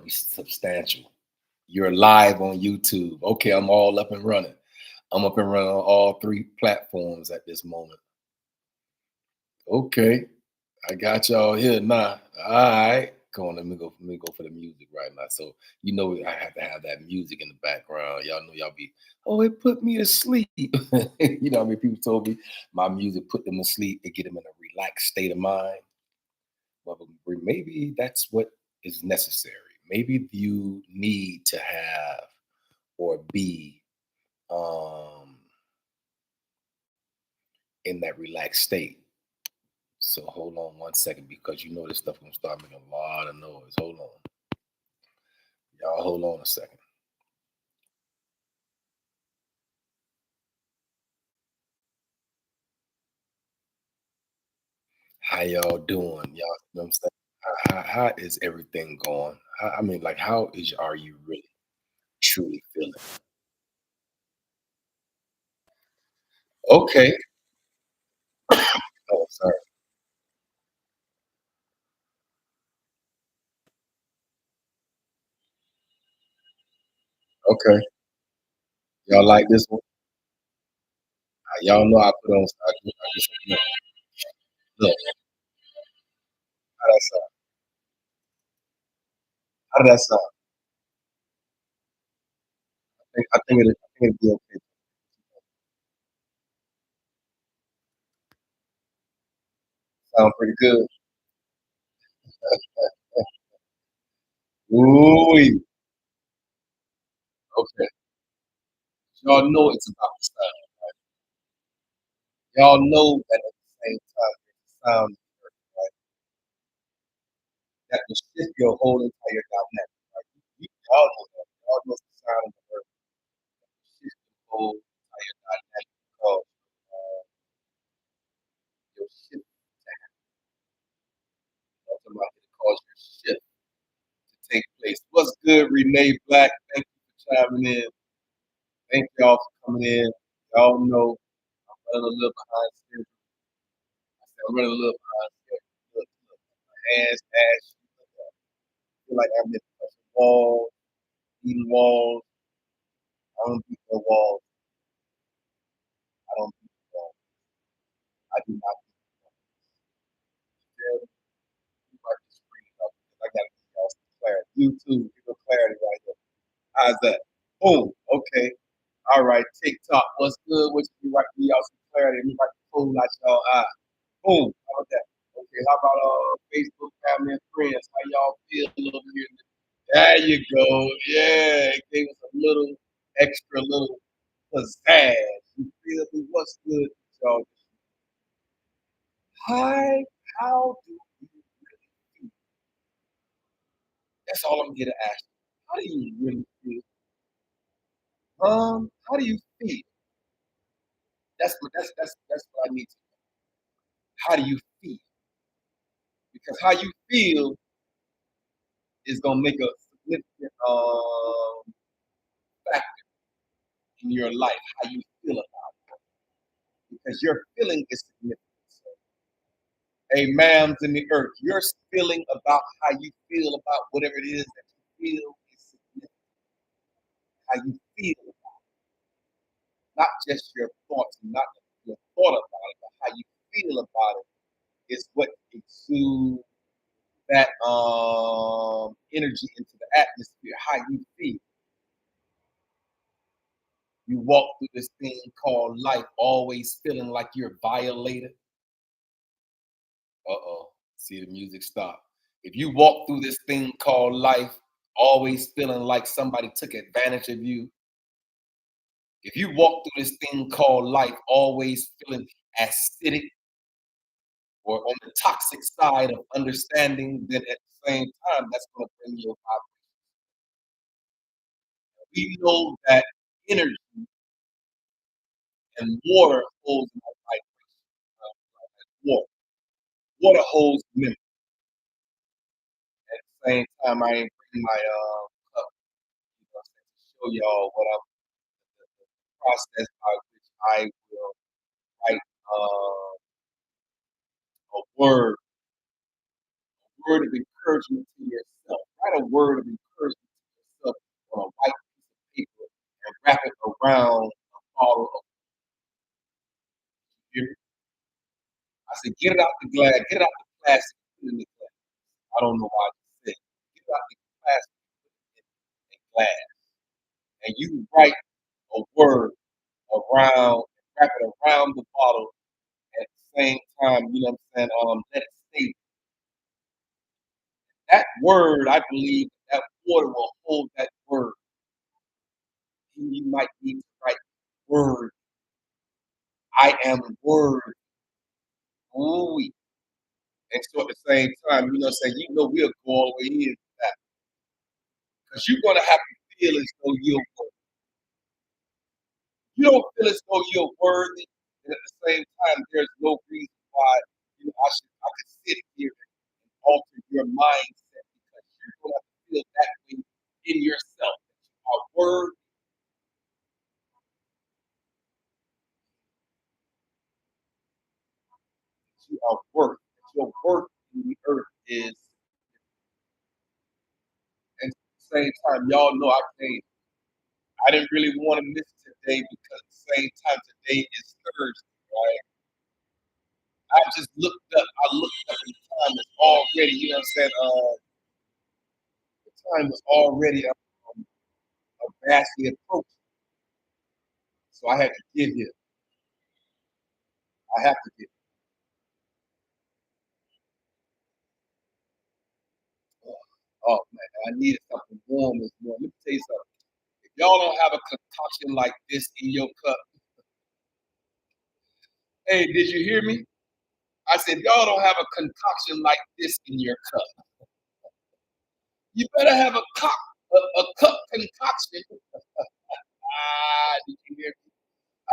be substantial. You're live on YouTube. Okay, I'm all up and running. I'm up and running on all three platforms at this moment. Okay, I got y'all here now. All right, come on. Let me go for the music right now. So you know I have to have that music in the background. Y'all know y'all be. Oh, it put me to sleep. You know, how many people told me my music put them to sleep. It get them in a relaxed state of mind. Well, maybe that's what is necessary. Maybe you need to have or be um, in that relaxed state. So hold on one second because you know this stuff gonna start making a lot of noise. Hold on, y'all. Hold on a second. How y'all doing? Y'all, you know what I'm saying? How is everything going? I mean, like, how is are you really truly feeling? Okay. Oh, sorry. Okay. Y'all like this one? Y'all know I put on. I just look. How that sound? How did that sound? I think it'll be okay. Sound pretty good. Ooh, okay. Y'all know it's about the sound. Y'all know that at the same time, there's a sound right, that will shift your whole entire dynamic. Right? Y'all know that. Y'all know the sound of the earth shift your whole entire dynamic because your shift to happen. Somebody to cause your shift to take place. What's good, Renee Black? Thank you for chiming in. Thank y'all for coming in. Y'all know I'm running a little behind schedule. I said I'm running a little behind schedule. Look, my hands, ass, feel like I'm in touching walls, eating walls. I don't beat no walls. I don't beat the walls. I do not beat the walls. Yeah, you might just bring it up because I gotta give y'all some clarity. You too, give a clarity right here. How's that? Boom. Okay. All right. TikTok. What's good? What you right? Give y'all some clarity. We might pull out y'all eye. Boom. How about that? Okay. How about Facebook family and friends? How y'all feel over here? There you go. Yeah. It gave us a little extra little pizzazz. You feel me? What's good, y'all? Hi, how do you really feel? That's all I'm here to ask you. How do you really feel? How do you feel? That's what I need to know. How do you feel? Because how you feel is gonna make a significant factor in your life. How you feel about it, because your feeling is significant. So, hey, ma'ams in the earth, your feeling about how you feel about whatever it is that you feel is significant. How you feel, not just your thoughts, not your thought about it, but how you feel about it is what exudes that energy into the atmosphere. How you feel. You walk through this thing called life, always feeling like you're violated. Uh-oh. See the music stop. If you walk through this thing called life, always feeling like somebody took advantage of you. If you walk through this thing called life, always feeling acidic or on the toxic side of understanding, then at the same time, that's going to bring you a. We know that energy and water holds my vibration. Water. Water holds memory. At the same time, I ain't bring my cup, to show y'all what I'm the process by which I will write a word of encouragement to yourself. Write a word of encouragement around a bottle of beer. I said, get it out the glass, get it out the plastic, put it in the glass. I don't know why I just said, get it out the plastic, put it in glass, and you write a word around, wrap it around the bottle at the same time. You know what I'm saying? Let it stay. That word, I believe, that water will hold that word. You might need to write word. I am word. Ooh. And so at the same time, you know what I'm saying, we'll go all the way in that. Because you're gonna have to feel as though you don't feel as though you're worthy, and at the same time, there's no reason why I could sit here and alter your mindset because you're gonna have to feel that way in yourself. That you are worthy, that you are worth, that your worth in the earth is. And at the same time, y'all know I didn't really want to miss today because at the same time today is Thursday, right? I just looked up. I looked up and the time is already. You know what I'm saying? The time was already vastly approaching. So I had to give you. I have to give. Oh man, I needed something warm this morning. Let me tell you something. If y'all don't have a concoction like this in your cup, hey, did you hear me? I said, y'all don't have a concoction like this in your cup. You better have a cup concoction. Did you hear me?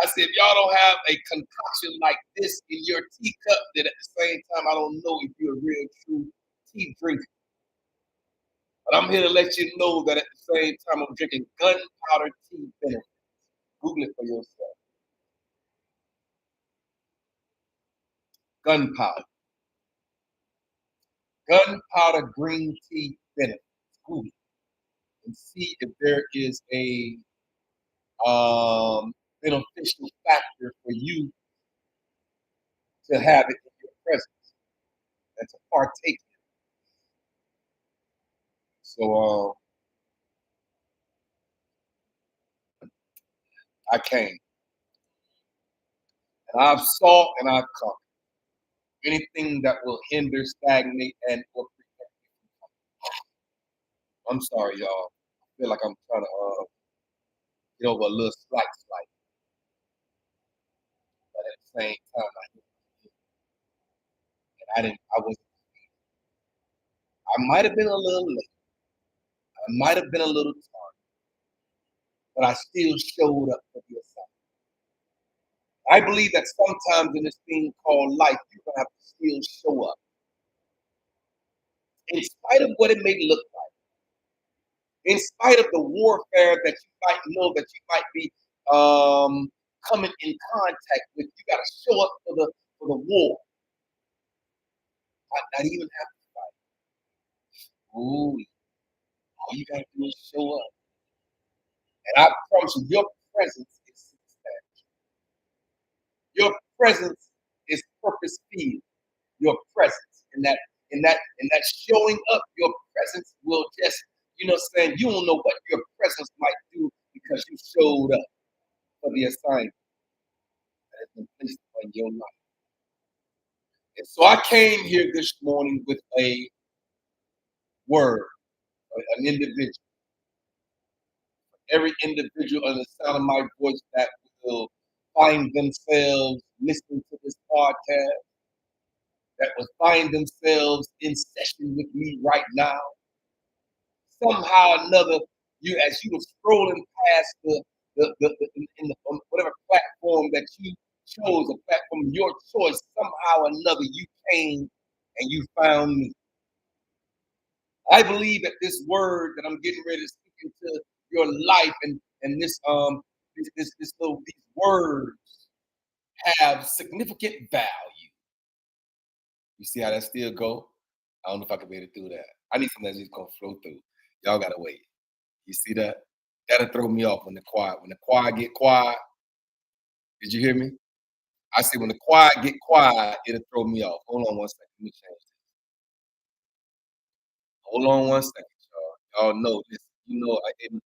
I said, y'all don't have a concoction like this in your teacup, then at the same time, I don't know if you're a real true tea drinker. But I'm here to let you know that at the same time, I'm drinking gunpowder tea benefit. Google it for yourself. Gunpowder. Gunpowder green tea benefit. Google it and see if there is a beneficial factor for you to have it in your presence and to partake. So I came and I've sought and I've come. Anything that will hinder, stagnate, and or prevent. I'm sorry, y'all. I feel like I'm trying to get over a little slight, but at the same time, I didn't. I was. I might have been a little late. I might have been a little tired, but I still showed up for the assignment. I believe that sometimes in this thing called life, you're gonna have to still show up, in spite of what it may look like, in spite of the warfare that you might know that you might be coming in contact with. You got to show up for the war. Might not even have to fight. Ooh, all you got to do is show up, and I promise you, your presence is substantial. Your presence is purpose filled. Your presence in that showing up, your presence will just, saying you don't know what your presence might do because you showed up for the assignment that has been placed on your life. And so I came here this morning with a word, an individual. Every individual on the sound of my voice that will find themselves listening to this podcast, that will find themselves in session with me right now. Somehow or another, as you were scrolling past in the on whatever platform that you chose, a platform of your choice, somehow or another you came and you found me. I believe that this word that I'm getting ready to speak into your life and this little these words have significant value. You see how that still go? I don't know if I can be able to do that. I need something that's just gonna flow through. Y'all gotta wait. You see that? That'll throw me off when the quiet. When the quiet get quiet, did you hear me? I say when the quiet get quiet, it'll throw me off. Hold on one second. Let me change this. Hold on one second, y'all. Y'all know this. You know, in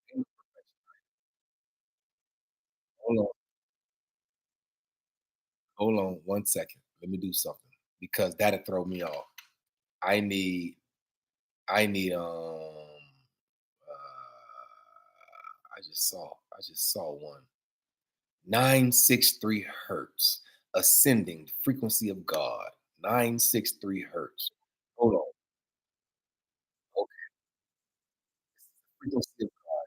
hold on, hold on one second. Let me do something because that'll throw me off. I need, I need. I just saw one. 963 hertz, ascending frequency of God. 963 hertz. Hold on. Okay, frequency of God.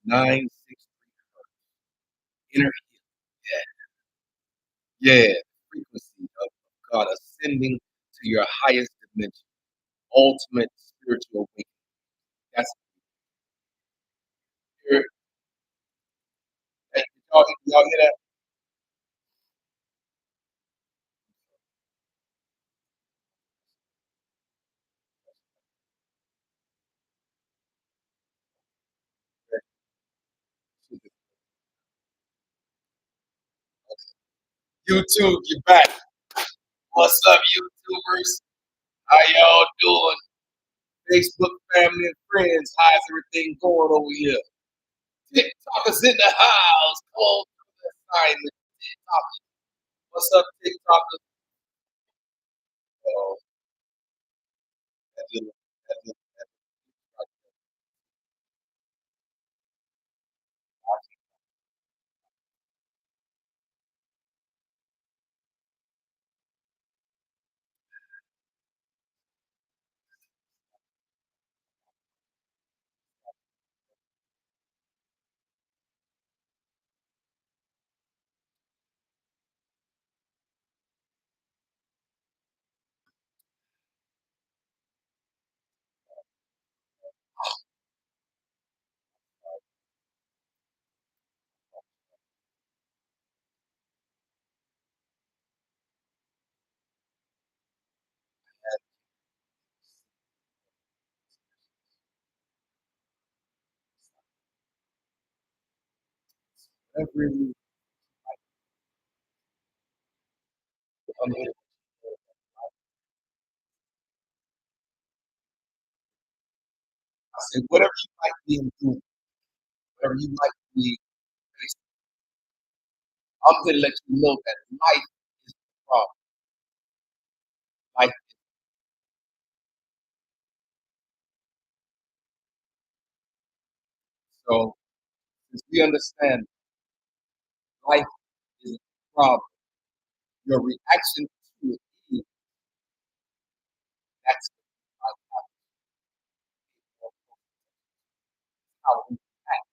963 inner. Yeah, frequency of God ascending to your highest dimension, ultimate spiritual awakening. That's spirit. Hey, did y'all hear that? YouTube, you're back. What's up, YouTubers? How y'all doing? Facebook family and friends, how's everything going over here? TikTokers in the house. Call to the assignment. TikTok. What's up, TikTokers? Oh, that little, that little, every I'm here. I said, whatever you might be doing, whatever you might be facing, I'm here to let you know that life is the problem. Life. So since we understand life is the problem, your reaction to it is that's how we act.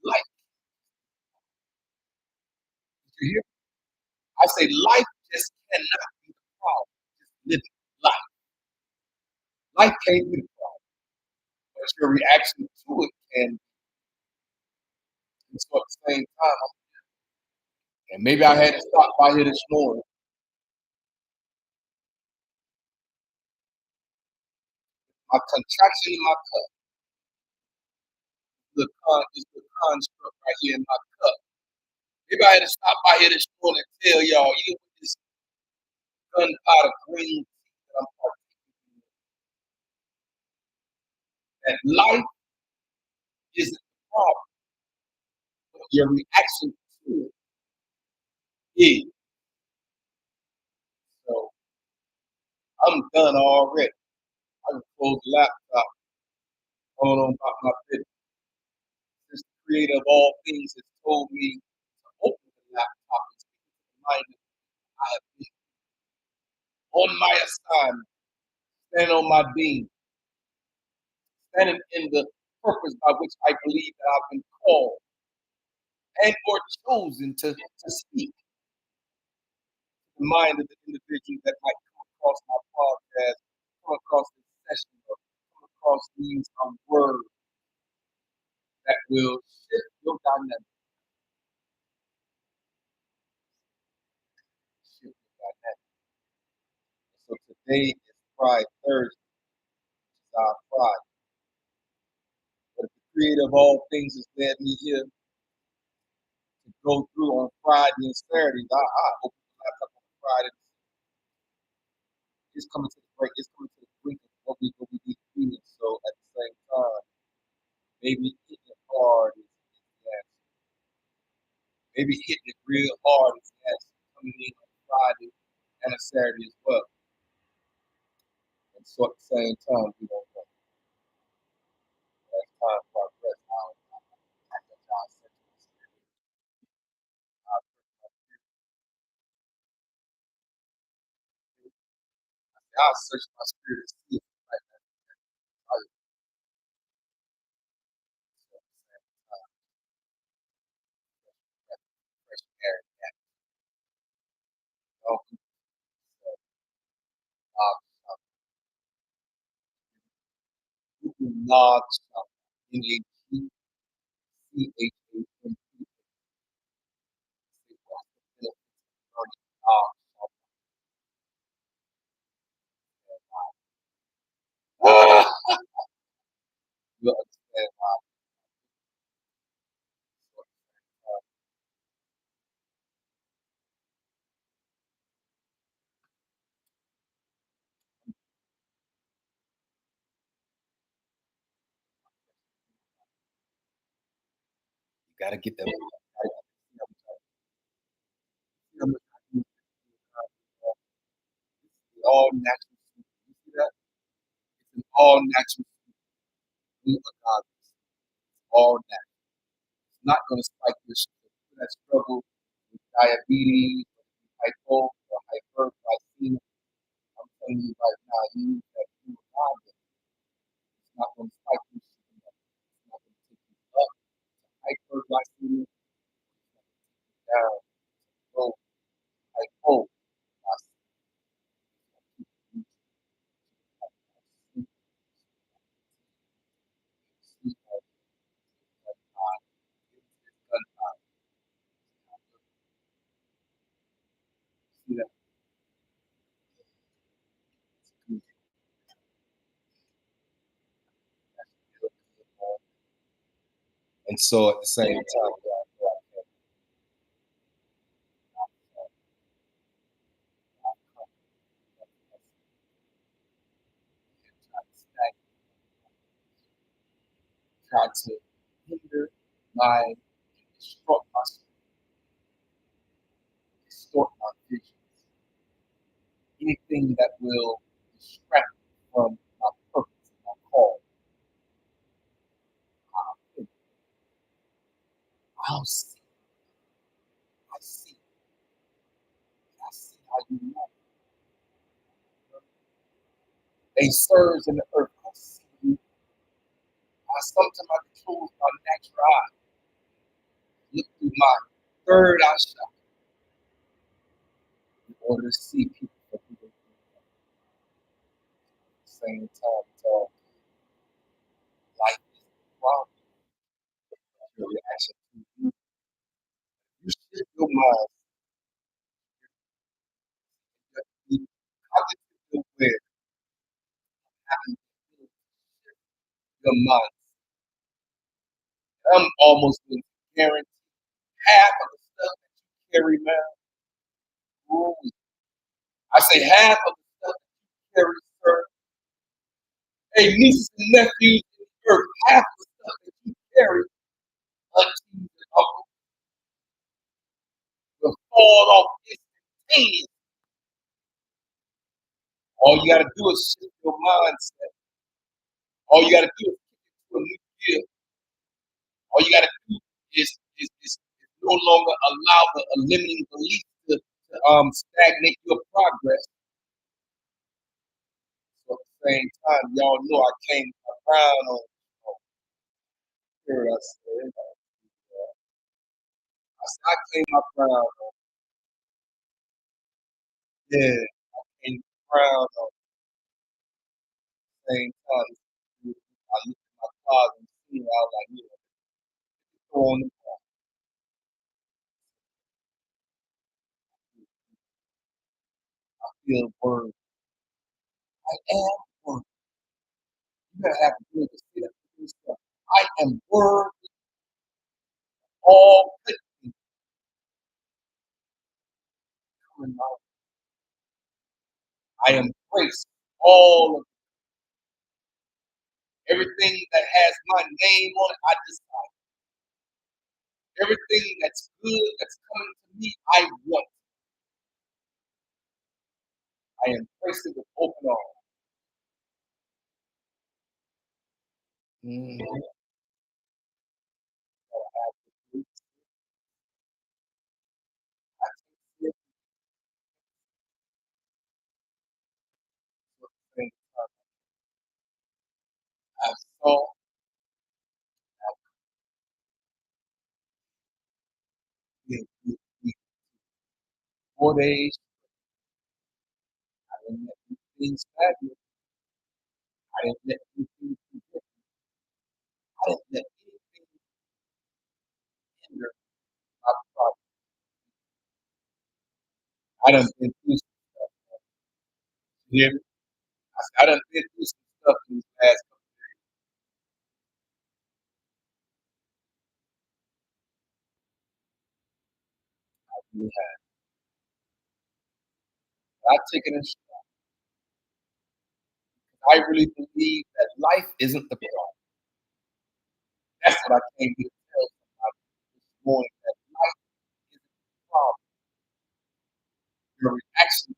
Life. Did you hear? I say life just cannot be the problem. Just living life. Life can't be the problem, but your reaction to it can. And so at the same time, and maybe I had to stop by here this morning. My contraction in my cup, this little construct right here in my cup. Maybe I had to stop by here this morning and tell y'all, even with this gunpowder green tea that I'm partaking in, that life isn't the problem, but your reaction to it is. So I'm done already. I can close the laptop, going on about my business. Since the creator of all things has told me to open the laptop and speak to the mind that I have been on my assignment, stand on my beam, standing in the purpose by which I believe that I've been called and or chosen to speak the mind of the individuals that might come across my podcast, come across this session, or come across these words that will shift your dynamic, shift your dynamic. So today is Pride Thursday, which is our pride. creator of all things has led me here to go through on Friday and Saturdays. I open the laptop on Friday. It's coming to the break. It's coming to the brink of what we be feeling. So at the same time, maybe hitting it hard is the answer. Maybe hitting it real hard is the answer. Coming in on Friday and a Saturday as well. And so at the same time, we don't know. As time progresses, I let y'all search my spirit. I'll search my spirit. I'll search my spirit to see if it's like that. I'll at the same time, fresh air. Oh, log stuff. N-A-G-C-H-A-M-P. You understand why you gotta get them. All natural. You see that? It's an all natural food agaves. All natural. It's not gonna spike your sugar. People that struggle with diabetes, hypo or hyperglycemia, I'm telling you right now, you use that food agave. It's not gonna spike your sugar. It's not gonna take you up to hyperglycemia. It's not gonna take you down to low hypo. And so at the same time, try to hinder my distort my distort my visions. Anything that will distract me from my purpose and my call. I'll, I'll see. I see. I see how you move. They surge in the earth. I see you. Sometimes I can close my natural eye, look through my third eye shot in order to see people for who they are. At the same time, it's all life is the problem. Your reaction to you. You shift your mind. You cognitive aware, having to shift your mind. I'm almost going to guarantee half of the stuff that you carry now. Ooh, I say half of the stuff that you carry, sir. Hey, nieces and nephews in the earth, half of the stuff that you carry, aunties and uncles, will fall off instantaneously. All you gotta do is shift your mindset. All you gotta do is kick it to a new gear. All you gotta do is no longer allow the limiting belief to stagnate your progress. So at the same time, y'all know I came around on here. I said, I came around on, yeah, I came around on the same time. I looked at my father and seen, I was like, you know, go on the path. I feel word. I am word. You gotta have the ability to see that for yourself. I am worthy of all good things coming my way. I embrace all of everything that has my name on it. I decide everything that's good that's coming to me. I want. I embrace it with open arms. Mhm. So I have to do I take things I saw in 4 days. I didn't let these things stagnate. I didn't let these things forget. I didn't let anything hinder my progress. I done been through some stuff. You hear me? I done been through some stuff in these past couple of years. I take it in stride. I really believe that life isn't the problem. That's what I came here to tell somebody this morning, that life isn't the problem. Your reaction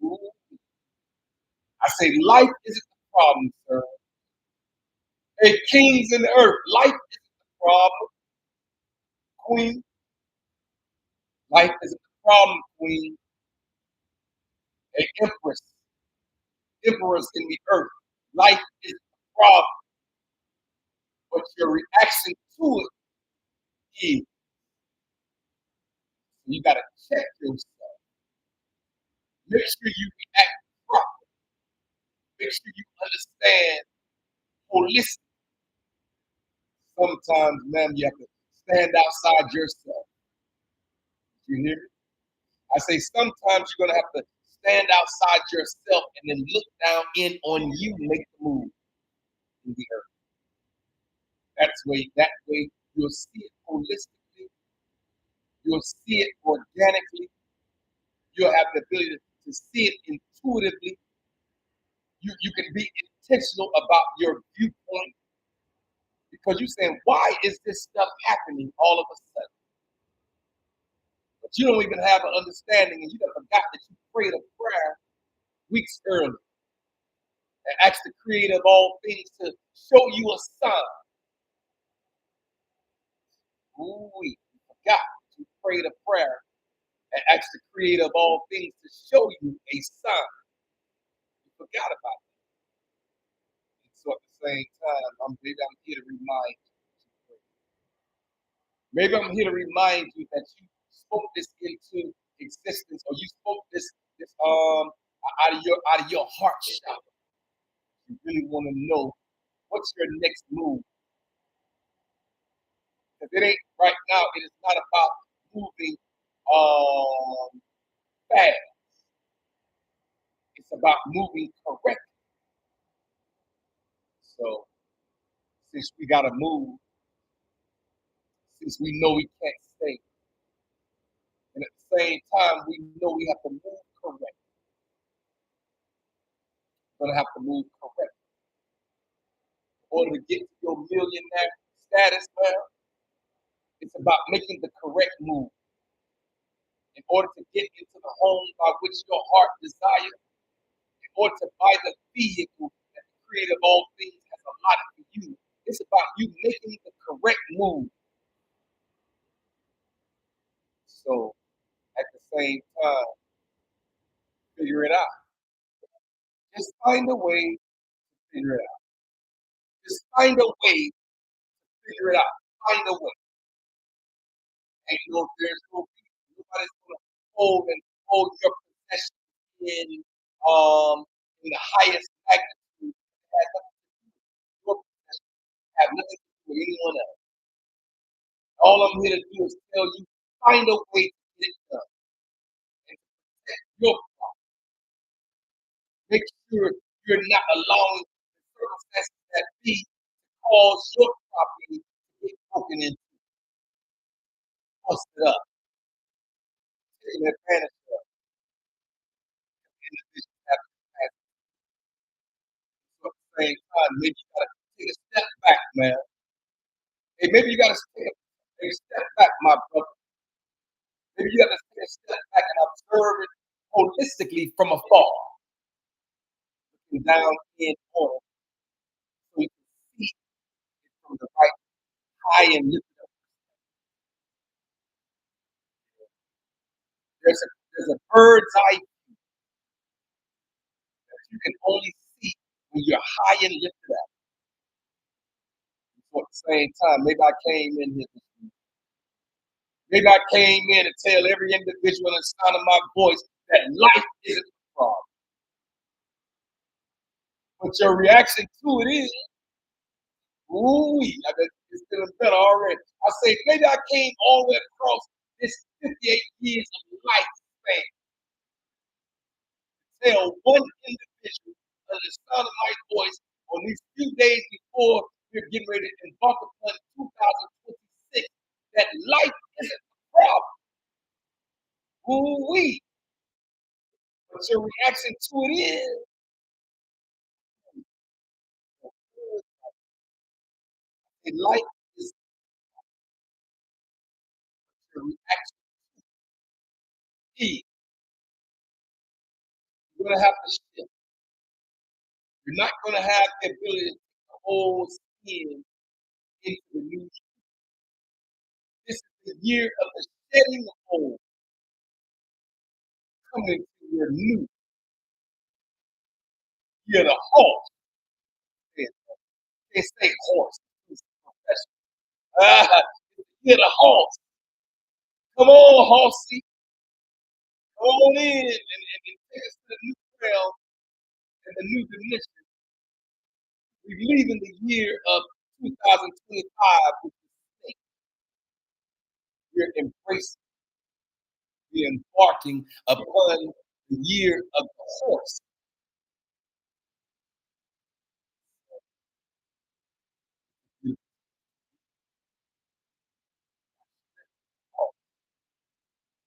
to it. I say life isn't the problem, sir. Hey, kings in the earth, life isn't the problem, queen. Life isn't the problem, queen. Hey, emperors in the earth. Life isn't the problem, but your reaction to it is. You got to check yourself. Make sure you react properly. Make sure you understand holistic. Sometimes, man, you have to stand outside yourself. You hear me? I say sometimes you're gonna have to stand outside yourself and then look down in on you, make the move in the earth. That way you'll see it holistically, you'll see it organically, you'll have the ability to see it intuitively. You can be intentional about your viewpoint because you're saying, why is this stuff happening all of a sudden? But you don't even have an understanding, and you have forgot that you prayed a prayer weeks earlier and asked the creator of all things to show you a sign. Ooh, you forgot that you prayed a prayer and asked the creator of all things to show you a sign. You forgot about it. And so at the same time, maybe I'm here to remind you. Maybe I'm here to remind you that you spoke this into existence, or you spoke this out of your heart chakra. You really want to know what's your next move. Because it ain't right now, it is not about moving fast. It's about moving correct. So since we gotta move, since we know we can't stay, and at the same time we know we have to move correct. We're gonna have to move correct. In order to get to your millionaire status, man, it's about making the correct move. In order to get into the home by which your heart desires, in order to buy the vehicle that the creator of all things has allotted for you, it's about you making the correct move. So at the same time, figure it out. Just find a way to figure it out. Just find a way to figure it out. Find a way. Ain't no there's no nobody's gonna hold your possession in um in the highest magnitude. It has nothing to do with your possession. It has nothing to do with anyone else. All I'm here to do is tell you, find a way to get it done and protect your property. Make sure you're not allowing the circumstances that be cause your property to get broken into, busted up, taken advantage of, individuals have capacity. So at the same time, maybe you gotta take a step back, man. Hey, maybe you gotta take a step back, my brother. Maybe you gotta take a step back and observe it holistically from afar, looking down in on it, so you can see it from the right high and lifted up. There's a bird's eye that you can only see when you're high and lifted up. So at the same time, maybe I came in here this week. Maybe I came in to tell every individual in the sound of my voice that life isn't the problem. But your reaction to it is, ooh, it's feeling better already. I say, maybe I came all the way across this 58 years of lifespan to tell one individual under the sound of my voice on these few days before we're getting ready to embark upon 2026 that life isn't the problem. Ooh-wee. But your reaction to it is, life is your reaction is. You're going to have to shift. You're not going to have the ability to hold skin into the new year. This is the year of the shedding of old, coming to your new year, the horse. They say horse. It's professional. Year the horse. Come on, horsey. Come on in and take us to the new realm and the new dimension. We're leaving the year of 2025 with the snake. We're embracing, we're embarking upon the year of the horse.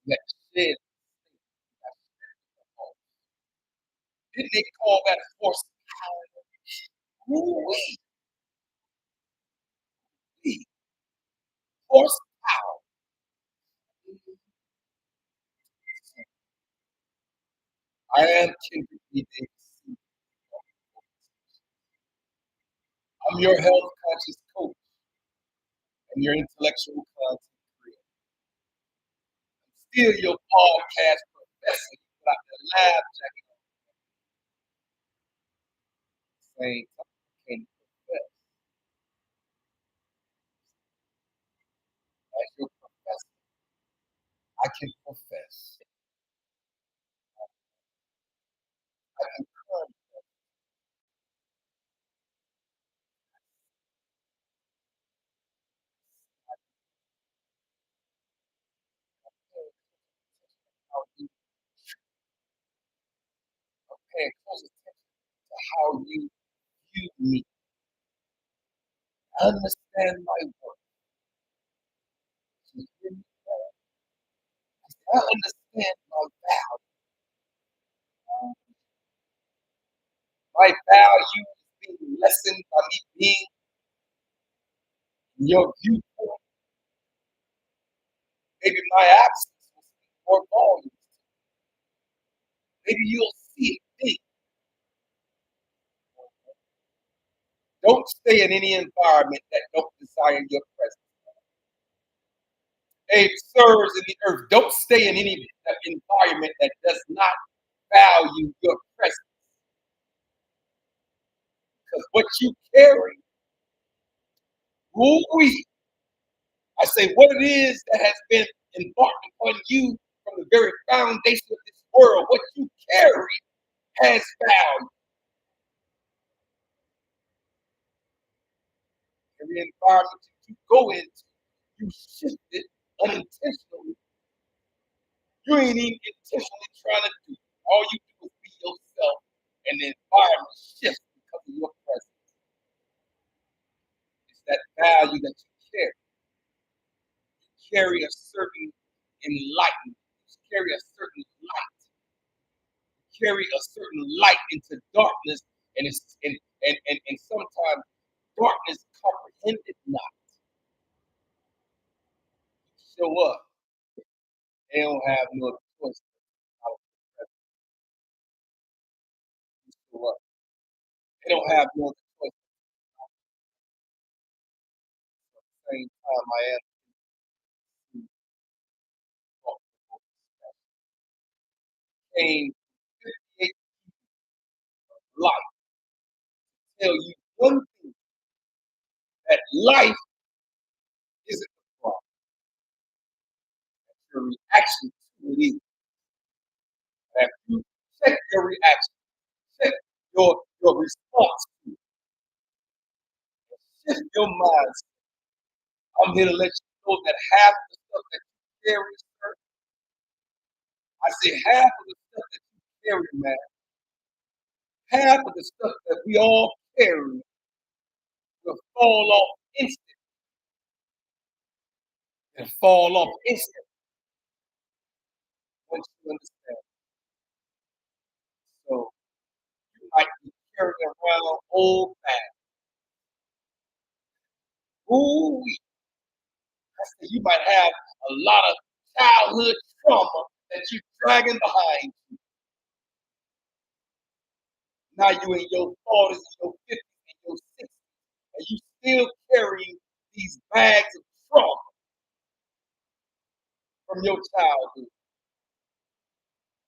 That shed. Didn't they call that horse power? Ooh-wee, horse power. I am Kendrick B. Davis. I'm your health conscious coach and your intellectual content creator. I'm still your podcast professor. You got the lab jacket on saying I can profess as your professor. I can profess. I can come how you pay close attention to how you view me. Understand my work. You hear me? I understand my value. My value is being lessened by me being in your viewpoint. Maybe my absence will speak more volumes. Maybe you'll see it big. Don't stay in any environment that don't desire your presence. Hey, sirs in the earth, don't stay in any environment that does not value your presence. Because what you carry, ooh-wee, I say what it is that has been embarked upon you from the very foundation of this world, what you carry has value. Every environment that you go into, you shift it unintentionally. You ain't even intentionally trying to do it. All you do is be yourself, and the environment shifts because of your presence. carry a certain enlightenment, you carry a certain light, you carry a certain light into darkness, and it's and sometimes darkness comprehended not. Show up, they don't have no choice how to show up. They don't have no choice. At the same time, I am to talk came 58 life tell you one thing, that life isn't the problem. Your reaction to it is. If you check your reaction, check your response to it, shift your mindset. I'm here to let you know that half of the stuff that you carry, sir, I say half of the stuff that you carry, man, half of the stuff that we all carry will fall off instantly and fall off instantly once you understand. So you might be carrying around old past. Ooh, I said you might have a lot of childhood trauma that you're dragging behind. Now you in your 40s and your 50s and your 60s, and you still carrying these bags of trauma from your childhood,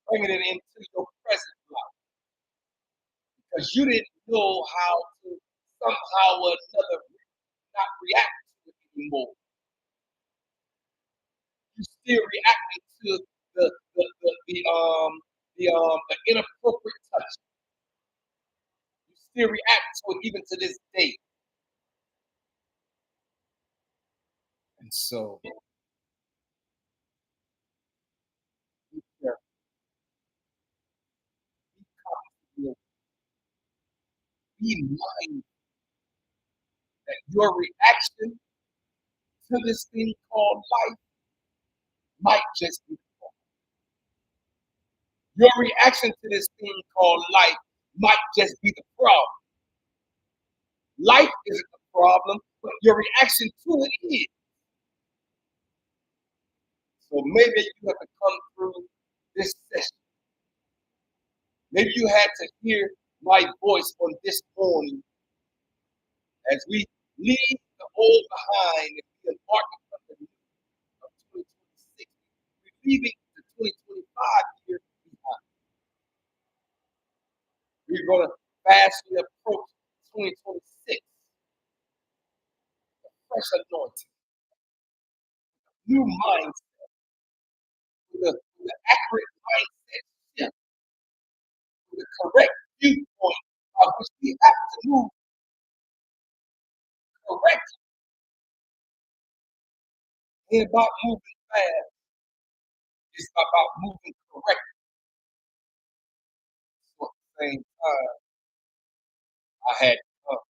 bringing it into your present life because you didn't know how to somehow or another not react to it anymore. You still reacting to the inappropriate touch. You still react to it even to this day. And so be careful, be conscious, be mindful that your reaction to this thing called life might just be your reaction to this thing called life might just be the problem. Life isn't the problem, but your reaction to it is. So maybe you have to come through this session. Maybe you had to hear my voice on this morning as we leave the old behind and we embark upon the new of 2026. We're leaving the 2025 year behind. We're going to fastly approach 2026. Fresh anointing, new mindset, with an accurate mindset shift, with a correct viewpoint of which we have to move correctly. It ain't about moving fast, it's about moving correctly. So at the same time, I had to come.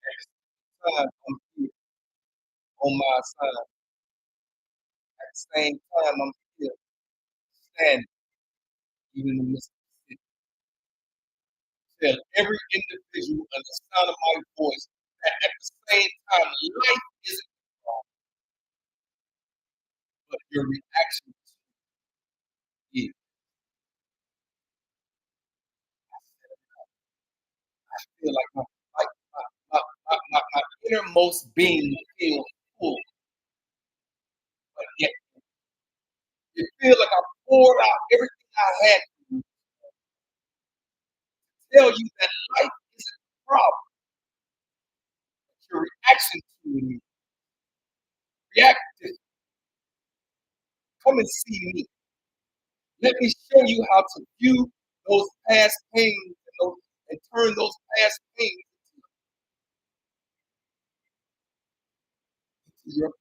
At the same time, I'm here on my side. At the same time, I'm here standing, even in the midst of the city. Tell every individual under the sound of my voice that at the same time, life isn't the problem, but your reaction is. I feel like like my innermost being feels full, but yet it feels like I poured out everything I had to tell you that life isn't the problem, but your reaction to it is. React to it. Come and see me. Let me show you how to view those past pains and turn those past pains into your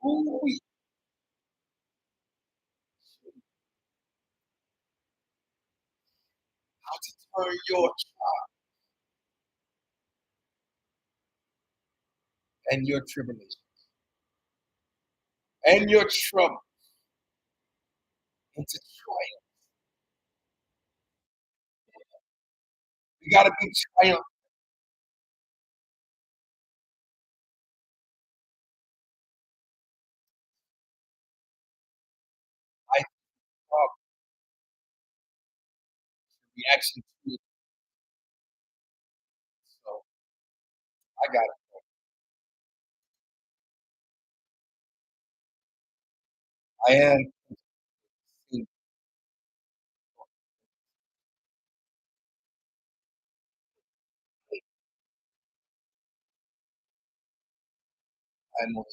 ooh, how to turn your and your tribulations and your trouble into triumph. We got to be triumphant. I thought the reaction to it. So I got it. I am seeing I know